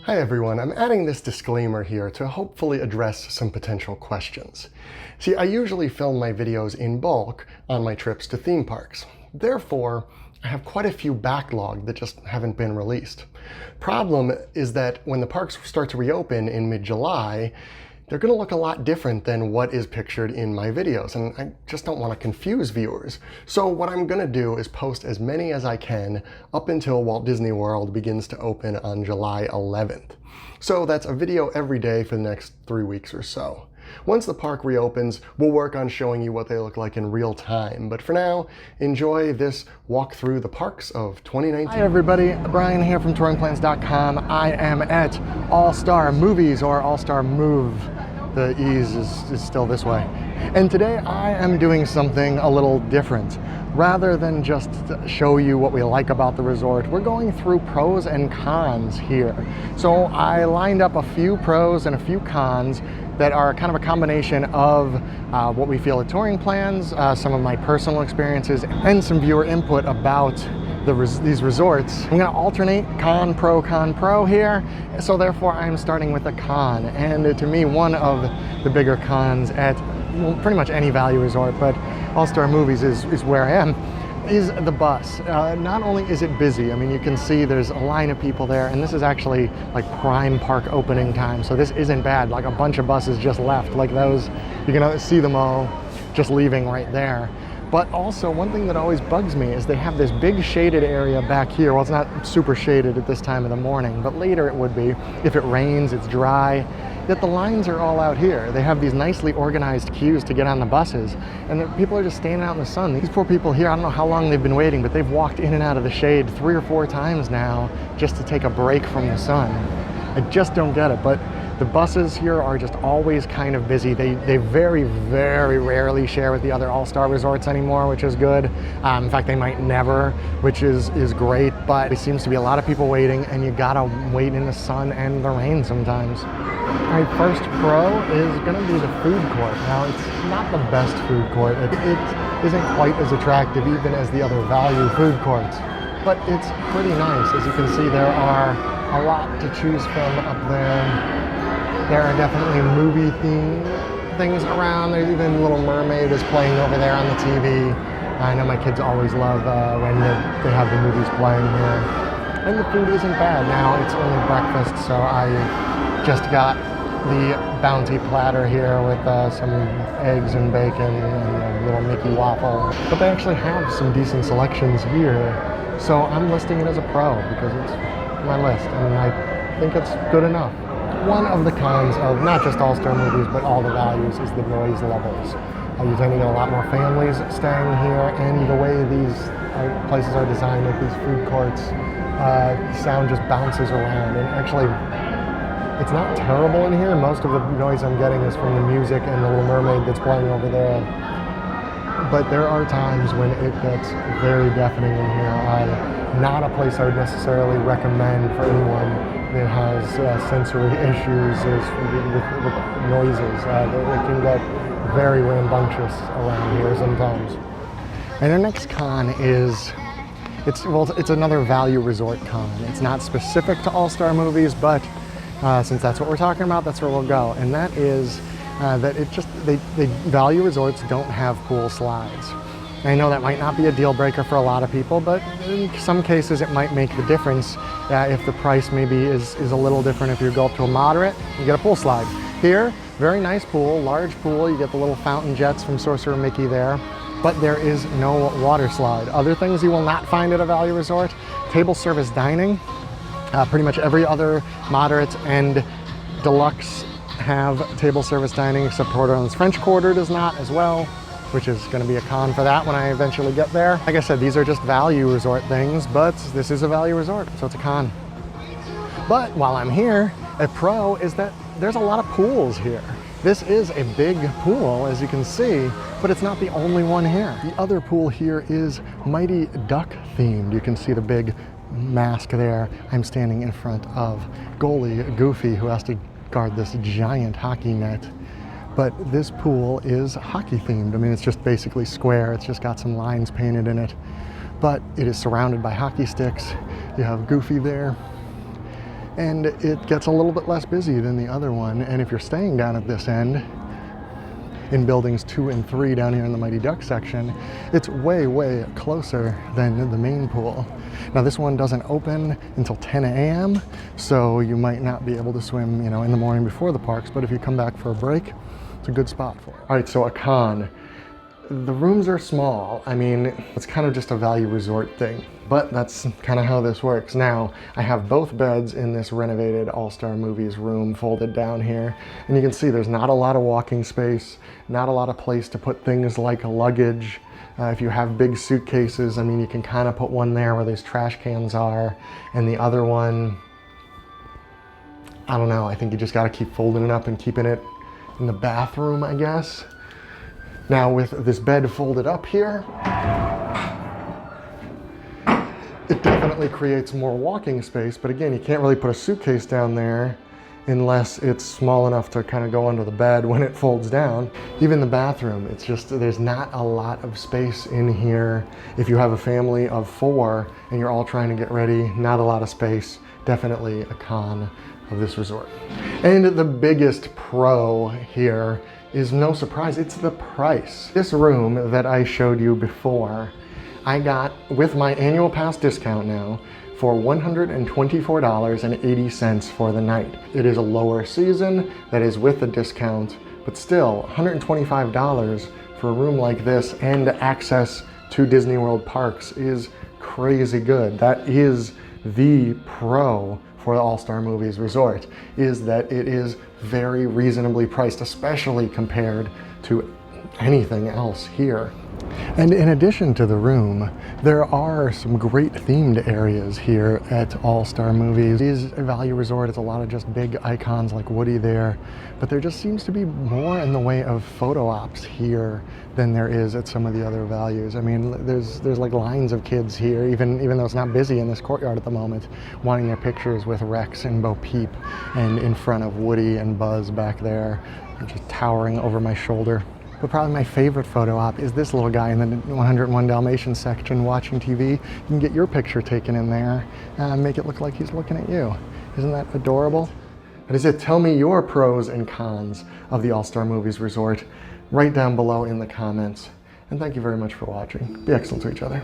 Hi everyone, I'm adding this disclaimer here to hopefully address some potential questions. See, I usually film my videos in bulk on my trips to theme parks. Therefore, I have quite a few backlog that just haven't been released. Problem is that when the parks start to reopen in mid-July, they're going to look a lot different than what is pictured in my videos, and I just don't want to confuse viewers. So what I'm going to do is post as many as I can up until Walt Disney World begins to open on July 11th. So that's a video every day for the next 3 weeks or so. Once the park reopens, we'll work on showing you what they look like in real time. But for now, enjoy this walk through the parks of 2019. Hi everybody, Brian here from touringplans.com. I am at All Star Movies, or All Star Move. The E's is still this way. And today I am doing something a little different. Rather than just show you what we like about the resort, we're going through pros and cons here. So I lined up a few pros and a few cons that are kind of a combination of what we feel at Touring Plans, some of my personal experiences, and some viewer input about these resorts. I'm going to alternate con, pro here. So therefore I'm starting with a con. And to me, one of the bigger cons at pretty much any value resort, but All Star Movies is where I am, is the bus. Not only is it busy, I mean, you can see there's a line of people there, and this is actually like prime park opening time, so this isn't bad. Like a bunch of buses just left, like those, you can see them all just leaving right there. But also, one thing that always bugs me is they have this big shaded area back here. Well, it's not super shaded at this time of the morning, but later it would be. If it rains, it's dry. Yet the lines are all out here. They have these nicely organized queues to get on the buses, and people are just standing out in the sun. These poor people here, I don't know how long they've been waiting, but they've walked in and out of the shade 3 or 4 times now just to take a break from the sun. I just don't get it, but the buses here are just always kind of busy. They very, very rarely share with the other All-Star resorts anymore, which is good. In fact, they might never, which is great, but there seems to be a lot of people waiting, and you gotta wait in the sun and the rain sometimes. All right, first pro is gonna be the food court. Now, it's not the best food court. It isn't quite as attractive even as the other value food courts, but it's pretty nice. As you can see, there are a lot to choose from up there. There are definitely movie-themed things around. There's even Little Mermaid is playing over there on the TV. I know my kids always love when they have the movies playing here. And the food isn't bad. Now, it's only breakfast, so I just got the Bounty platter here with some eggs and bacon and a little Mickey waffle. But they actually have some decent selections here. So I'm listing it as a pro because it's my list, and I think it's good enough. One of the cons of not just All-Star Movies, but all the values is the noise levels. You tend to get a lot more families staying here, and the way these places are designed, like these food courts, sound just bounces around. And actually, it's not terrible in here. Most of the noise I'm getting is from the music and the Little Mermaid that's playing over there. But there are times when it gets very deafening in here. Not a place I would necessarily recommend for anyone that has sensory issues with noises. It can get very rambunctious around here sometimes. And our next con is, it's another value resort con. It's not specific to All-Star Movies, but since that's what we're talking about, that's where we'll go. And that is that they value resorts don't have pool slides. I know that might not be a deal breaker for a lot of people, but in some cases it might make the difference if the price maybe is a little different. If you go up to a moderate, you get a pool slide. Here, very nice pool, large pool. You get the little fountain jets from Sorcerer Mickey there, but there is no water slide. Other things you will not find at a value resort: table service dining. Pretty much every other moderate and deluxe have table service dining, except Port Orleans French Quarter does not as well, which is going to be a con for that when I eventually get there. Like I said, these are just value resort things, but this is a value resort, so it's a con. But while I'm here, a pro is that there's a lot of pools here. This is a big pool, as you can see, but it's not the only one here. The other pool here is Mighty Duck themed. You can see the big mask there. I'm standing in front of goalie Goofy, who has to guard this giant hockey net. But this pool is hockey themed. I mean, it's just basically square. It's just got some lines painted in it. But it is surrounded by hockey sticks. You have Goofy there. and it gets a little bit less busy than the other one. And if you're staying down at this end, in buildings 2 and 3 down here in the Mighty Duck section, it's way, way closer than the main pool. Now this one doesn't open until 10 a.m., so you might not be able to swim, in the morning before the parks, but if you come back for a break, it's a good spot for it. All right, so a con. The rooms are small. I mean, it's kind of just a value resort thing, but that's kind of how this works. Now, I have both beds in this renovated All-Star Movies room folded down here, and you can see there's not a lot of walking space, not a lot of place to put things like luggage. If you have big suitcases, I mean, you can kind of put one there where these trash cans are, and the other one, I don't know, I think you just got to keep folding it up and keeping it in the bathroom, I guess. Now with this bed folded up here, it definitely creates more walking space, but again, you can't really put a suitcase down there unless it's small enough to kind of go under the bed when it folds down. Even the bathroom, it's just, there's not a lot of space in here. If you have a family of 4 and you're all trying to get ready, not a lot of space. Definitely a con of this resort. And the biggest pro here is, no surprise, it's the price. This room that I showed you before, I got with my annual pass discount now for $124.80 for the night. It is a lower season that is with the discount, but still $125 for a room like this and access to Disney World parks is crazy good. That is the pro for the All-Star Movies Resort, is that it is very reasonably priced, especially compared to anything else here. And in addition to the room, there are some great themed areas here at All-Star Movies. It is a value resort. It's a lot of just big icons like Woody there, but there just seems to be more in the way of photo ops here than there is at some of the other values. I mean, there's like lines of kids here, even though it's not busy in this courtyard at the moment, wanting their pictures with Rex and Bo Peep, and in front of Woody and Buzz back there, just towering over my shoulder. But probably my favorite photo op is this little guy in the 101 Dalmatians section watching TV. You can get your picture taken in there and make it look like he's looking at you. Isn't that adorable? That is it. Tell me your pros and cons of the All-Star Movies Resort right down below in the comments. And thank you very much for watching. Be excellent to each other.